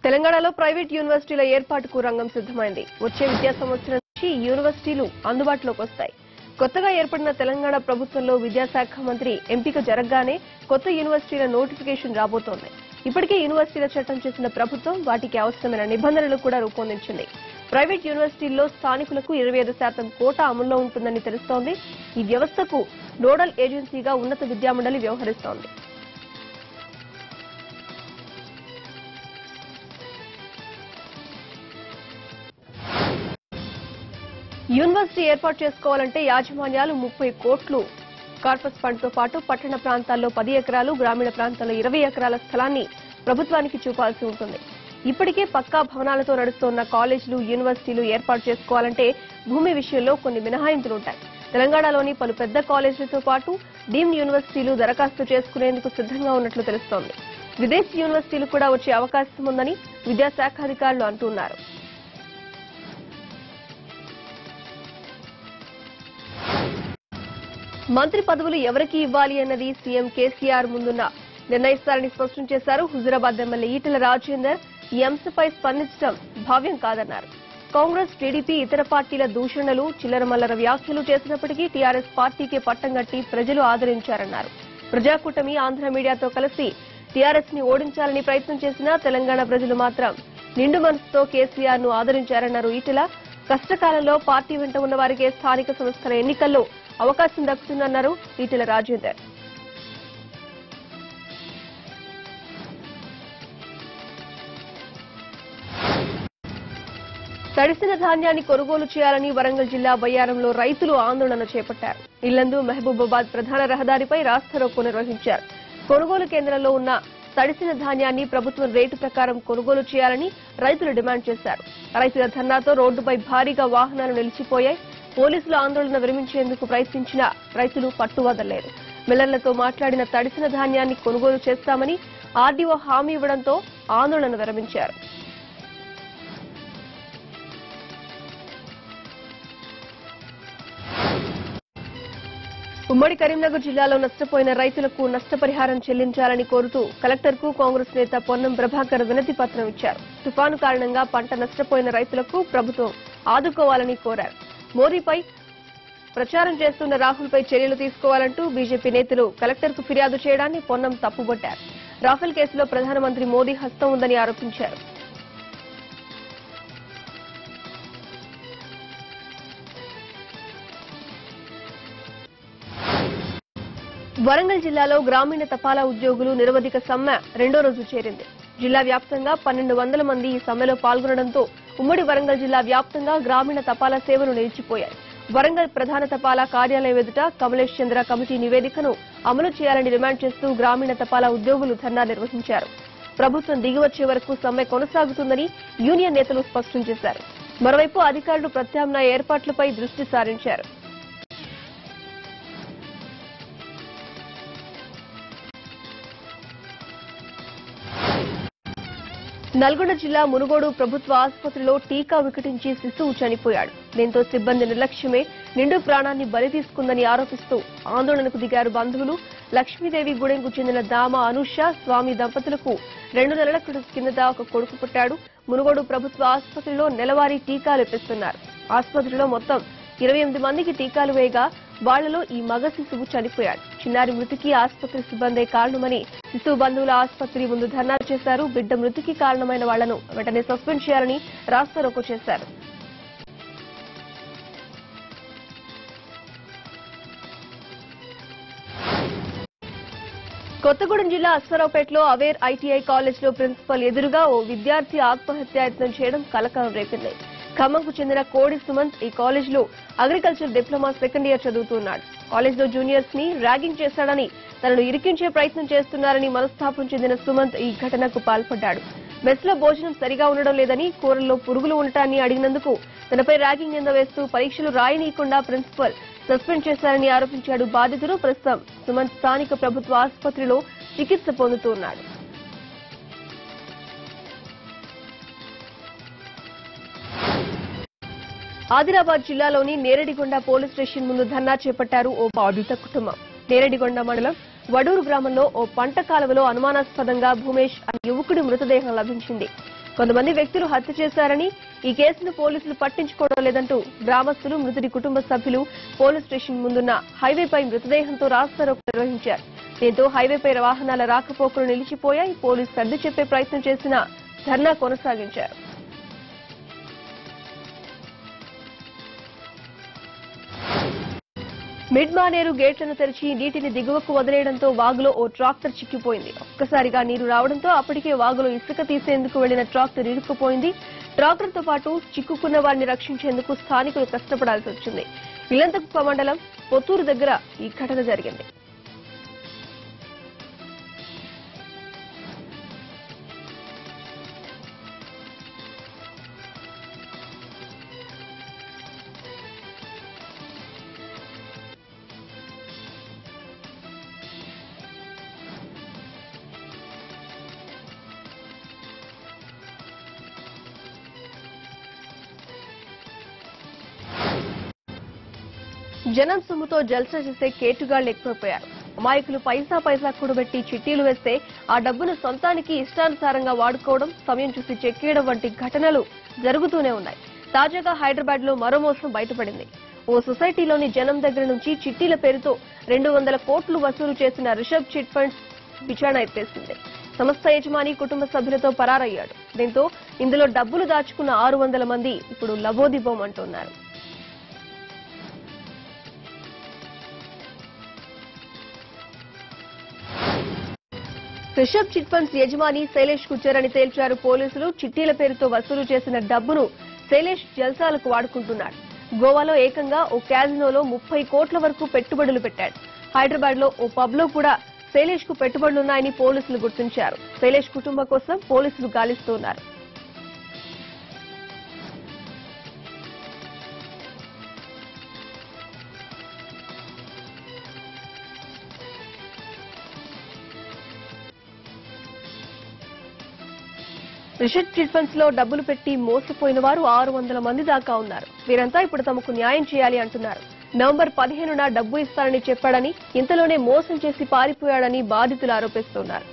తెలంగాణలో ప్రైవేట్ యూనివర్సిటీల ఏర్పాటుకు రంగం సిద్ధమైంది. వచ్చే విద్యా సంవత్సరం నుంచి యూనివర్సిటీలు అందుబాటులోకి వస్తాయి. కొత్తగా ఏర్పడిన తెలంగాణ ప్రభుత్వంలో విద్యాశాఖ మంత్రి ఎంపిక జరగగానే కొత్త యూనివర్సిటీల నోటిఫికేషన్ రాబోతోంది. ఇప్పటికే యూనివర్సిటీల చట్టం చేసిన ప్రభుత్వం వాటికి అవసరమైన నిబంధనలు కూడా రూపొందించింది. ప్రైవేట్ యూనివర్సిటీల్లో స్థానికులకు 25% కోటా అమల్లో ఉంటుందని తెలుస్తోంది. ఈ వ్యవస్థకు నోడల్ ఏజెన్సీగా ఉన్నత విద్యామండలి వ్యవహరిస్తోంది. యూనివర్సిటీ ఏర్పాటు చేసుకోవాలంటే యాజమాన్యాలు 30 కోట్లు కార్పస్ ఫండ్ తో పాటు పట్టణ ప్రాంతాల్లో 10 ఎకరాలు, గ్రామీణ ప్రాంతాల్లో 20 ఎకరాల స్థలాన్ని ప్రభుత్వానికి చూపాల్సి ఉంటుంది. ఇప్పటికే పక్కా భవనాలతో నడుస్తున్న కాలేజీలు, యూనివర్సిటీలు ఏర్పాటు చేసుకోవాలంటే భూమి విషయంలో కొన్ని మినహాయింపులుంటాయి. తెలంగాణలోని పలు పెద్ద కాలేజీలతో పాటు డీమ్డ్ యూనివర్సిటీలు దరఖాస్తు చేసుకునేందుకు సిద్ధంగా ఉన్నట్లు తెలుస్తోంది. విదేశీ యూనివర్సిటీలు కూడా వచ్చే అవకాశం ఉందని విద్యాశాఖ అధికారులు అంటున్నారు. మంత్రి పదవులు ఎవరికి ఇవ్వాలి అన్నది సీఎం కేసీఆర్ ముందున్న నిర్ణయిస్తారని స్పష్టం చేశారు. హుజూరాబాద్ ఎమ్మెల్యే ఈటెల రాజేందర్ ఈ అంశంపై స్పందించడం భావ్యం కాదన్నారు. కాంగ్రెస్, టీడీపీ, ఇతర పార్టీల దూషణలు, చిల్లరమల్లర వ్యాఖ్యలు చేసినప్పటికీ టీఆర్ఎస్ పార్టీకే పట్టం కట్టి ప్రజలు ఆదరించారన్నారు. ప్రజాకూటమి, ఆంధ్ర మీడియాతో కలిసి టీఆర్ఎస్ ని ఓడించాలని ప్రయత్నం చేసినా తెలంగాణ ప్రజలు మాత్రం నిండు మనసుతో కేసీఆర్ ను ఆదరించారన్నారు ఈటెల. కష్టకాలంలో పార్టీ వెంట ఉన్న వారికే స్థానిక సంస్థల ఎన్నికల్లో అవకాశం దక్కుతుందన్నారు ఈటెల రాజేందర్. తడిసిన ధాన్యాన్ని కొనుగోలు చేయాలని వరంగల్ జిల్లా బయ్యారంలో రైతులు ఆందోళన చేపట్టారు. ఇల్లందు, మహబూబాబాద్ ప్రధాన రహదారిపై రాస్తారోకో నిర్వహించారు. కొనుగోలు కేంద్రంలో ఉన్న తడిసిన ధాన్యాన్ని ప్రభుత్వం రేటు ప్రకారం కొనుగోలు చేయాలని రైతులు డిమాండ్ చేశారు. రైతుల ధర్నాతో రోడ్డుపై భారీగా వాహనాలు నిలిచిపోయాయి. పోలీసులు ఆందోళన విరమించేందుకు ప్రయత్నించిన రైతులు పట్టువదలలేదు. మిల్లర్లతో మాట్లాడిన తడిసిన ధాన్యాన్ని కొనుగోలు చేస్తామని ఆర్డీఓ హామీ ఇవ్వడంతో ఆందోళన విరమించారు. ఉమ్మడి కరీంనగర్ జిల్లాలో నష్టపోయిన రైతులకు నష్టపరిహారం చెల్లించాలని కోరుతూ కలెక్టర్కు కాంగ్రెస్ నేత పొన్నం ప్రభాకర్ వినతి పత్రం ఇచ్చారు. తుఫాను కారణంగా పంట నష్టపోయిన రైతులకు ప్రభుత్వం ఆదుకోవాలని కోరారు. మోదీపై ప్రచారం చేస్తున్న రాహుల్పై చర్యలు తీసుకోవాలంటూ బీజేపీ నేతలు కలెక్టర్కు ఫిర్యాదు చేయడాన్ని పొన్నం తప్పుబట్టారు. రాఫెల్ కేసులో ప్రధానమంత్రి మోదీ హస్తం ఉందని ఆరోపించారు. వరంగల్ జిల్లాలో గ్రామీణ తపాలా ఉద్యోగులు నిరవధిక సమ్మె రెండో రోజు చేరింది. జిల్లా వ్యాప్తంగా 1200 మంది ఈ సమ్మెలో పాల్గొనడంతో ఉమ్మడి వరంగల్ జిల్లా వ్యాప్తంగా గ్రామీణ తపాలా సేవలు నిలిచిపోయాయి. వరంగల్ ప్రధాన తపాలా కార్యాలయం ఎదుట కమలేష్ చంద్ర కమిటీ నివేదికను అమలు చేయాలని డిమాండ్ చేస్తూ గ్రామీణ తపాలా ఉద్యోగులు ధర్నా నిర్వహించారు. ప్రభుత్వం దిగివచ్చే వరకు సమ్మె కొనసాగుతుందని యూనియన్ నేతలు స్పష్టం చేశారు. మరోవైపు అధికారులు ప్రత్యామ్నాయ ఏర్పాట్లపై దృష్టి సారించారు. నల్గొండ జిల్లా మునుగోడు ప్రభుత్వ ఆసుపత్రిలో టీకా వికటించి శిశువు చనిపోయాడు. దీంతో సిబ్బంది నిర్లక్ష్యమే నిండు ప్రాణాన్ని బలి తీసుకుందని ఆరోపిస్తూ ఆందోళనకు దిగారు బంధువులు. లక్ష్మీదేవి గూడెంకు చెందిన దామ అనుష స్వామి దంపతులకు 2 నెలల కిందట ఒక కొడుకు పుట్టాడు. మునుగోడు ప్రభుత్వ ఆసుపత్రిలో నెలవారీ టీకాలు ఇప్పిస్తున్నారు. ఆసుపత్రిలో మొత్తం 28 మందికి టీకాలు వేయగా వాళ్లలో ఈ మగ శిశువు చనిపోయాడు. చిన్నారి మృతికి ఆసుపత్రి సిబ్బందే కారణమని శిశువు బంధువుల ఆసుపత్రి ముందు ధర్నా చేశారు. బిడ్డ మృతికి కారణమైన వాళ్లను వెంటనే సస్పెండ్ చేయాలని రాస్తారోకో చేశారు. కొత్తగూడెం జిల్లా అశ్వరావుపేటలో అవేర్ ఐటీఐ కాలేజ్లో ప్రిన్సిపల్ ఎదురుగా ఓ విద్యార్థి ఆత్మహత్యాయత్నం చేయడం కలకలం రేపింది. ఖమ్మంకు చెందిన కోడి సుమంత్ ఈ కాలేజీలో అగ్రికల్చర్ డిప్లొమా సెకండ్ ఇయర్ చదువుతున్నాడు. కాలేజీలో జూనియర్స్ ని ర్యాగింగ్ చేశాడని, తనను ఇరికించే ప్రయత్నం చేస్తున్నారని మనస్తాపం చెందిన సుమంత్ ఈ ఘటనకు పాల్పడ్డాడు. మెస్ లో భోజనం సరిగా ఉండడం లేదని, కూరల్లో పురుగులు ఉండటాన్ని అడిగినందుకు తనపై ర్యాగింగ్ నింద వేస్తూ పరీక్షలు రాయనీయకుండా ప్రిన్సిపల్ సస్పెండ్ చేశారని ఆరోపించాడు బాధితుడు. ప్రస్తుతం సుమంత్ స్థానిక ప్రభుత్వ ఆసుపత్రిలో చికిత్స పొందుతున్నాడు. ఆదిలాబాద్ జిల్లాలోని నేరడిగొండ పోలీస్ స్టేషన్ ముందు ధర్నా చేపట్టారు ఓ బాధిత కుటుంబం. నేరడిగొండ మండలం వడూరు గ్రామంలో ఓ పంట కాలువలో అనుమానాస్పదంగా భూమేష్ అనే యువకుడి మృతదేహం లభించింది. కొంతమంది వ్యక్తులు హత్య చేశారని, ఈ కేసును పోలీసులు పట్టించుకోవడం లేదంటూ గ్రామస్తులు, మృతుడి కుటుంబ సభ్యులు పోలీస్ స్టేషన్ ముందున్న హైవేపై మృతదేహంతో రాస్తారోకో నిర్వహించారు. దీంతో హైవేపై వాహనాల రాకపోకలు నిలిచిపోయాయి. పోలీసు సర్ది చెప్పే ప్రయత్నం చేసినా ధర్నా కొనసాగించారు. మిడ్మానేరు గేట్లను తెరిచి నీటిని దిగువకు వదిలేయడంతో వాగులో ఓ ట్రాక్టర్ చిక్కిపోయింది. ఒక్కసారిగా నీరు రావడంతో అప్పటికే వాగులో ఇసుక తీసేందుకు వెళ్లిన ట్రాక్టర్ ఇరుక్కుపోయింది. ట్రాక్టర్తో పాటు చిక్కుకున్న వారిని రక్షించేందుకు స్థానికులు కష్టపడాల్సి వచ్చింది. ఇల్లంతకుప్ప మండలం పొత్తూరు దగ్గర ఈ ఘటన జరిగింది. జనం సొమ్ముతో జల్సా చేసే కేటుగాళ్లు ఎక్కువైపోయారు. అమాయకులు పైసా కూడబెట్టి చిట్టీలు వేస్తే ఆ డబ్బును సొంతానికి ఇష్టానుసారంగా వాడుకోవడం, సమయం చూసి చెక్కేయడం వంటి ఘటనలు జరుగుతూనే ఉన్నాయి. తాజాగా హైదరాబాద్ లో మరో మోసం బయటపడింది. ఓ సొసైటీలోని జనం దగ్గర నుంచి చిట్టీల పేరుతో 200 కోట్లు వసూలు చేసిన రిషబ్ చిట్ ఫండ్స్ విచారణ ఎత్తేసింది. సంస్థ యజమాని కుటుంబ సభ్యులతో పరారయ్యాడు. దీంతో ఇందులో డబ్బులు దాచుకున్న 600 మంది ఇప్పుడు లబోదిబోం అంటున్నారు. రిషబ్ చిట్ ఫండ్స్ యజమాని శైలేష్ కుచ్చరని తేల్చారు పోలీసులు. చిట్టీల పేరుతో వసూలు చేసిన డబ్బును శైలేష్ జల్సాలకు వాడుకుంటున్నాడు. గోవాలో ఏకంగా ఓ క్యాజినోలో 30 కోట్ల వరకు పెట్టుబడులు పెట్టాడు. హైదరాబాద్ లో ఓ పబ్ లో కూడా శైలేష్ కు పెట్టుబడులున్నాయని పోలీసులు గుర్తించారు. శైలేష్ కుటుంబం కోసం పోలీసులు గాలిస్తున్నారు. రిషబ్ చిట్ ఫండ్స్ లో డబ్బులు పెట్టి మోసపోయిన వారు 600 మంది దాకా ఉన్నారు. వీరంతా ఇప్పుడు తమకు న్యాయం చేయాలి అంటున్నారు. నవంబర్ 15న డబ్బు ఇస్తానని చెప్పాడని, ఇంతలోనే మోసం చేసి పారిపోయాడని బాధితులు ఆరోపిస్తున్నారు.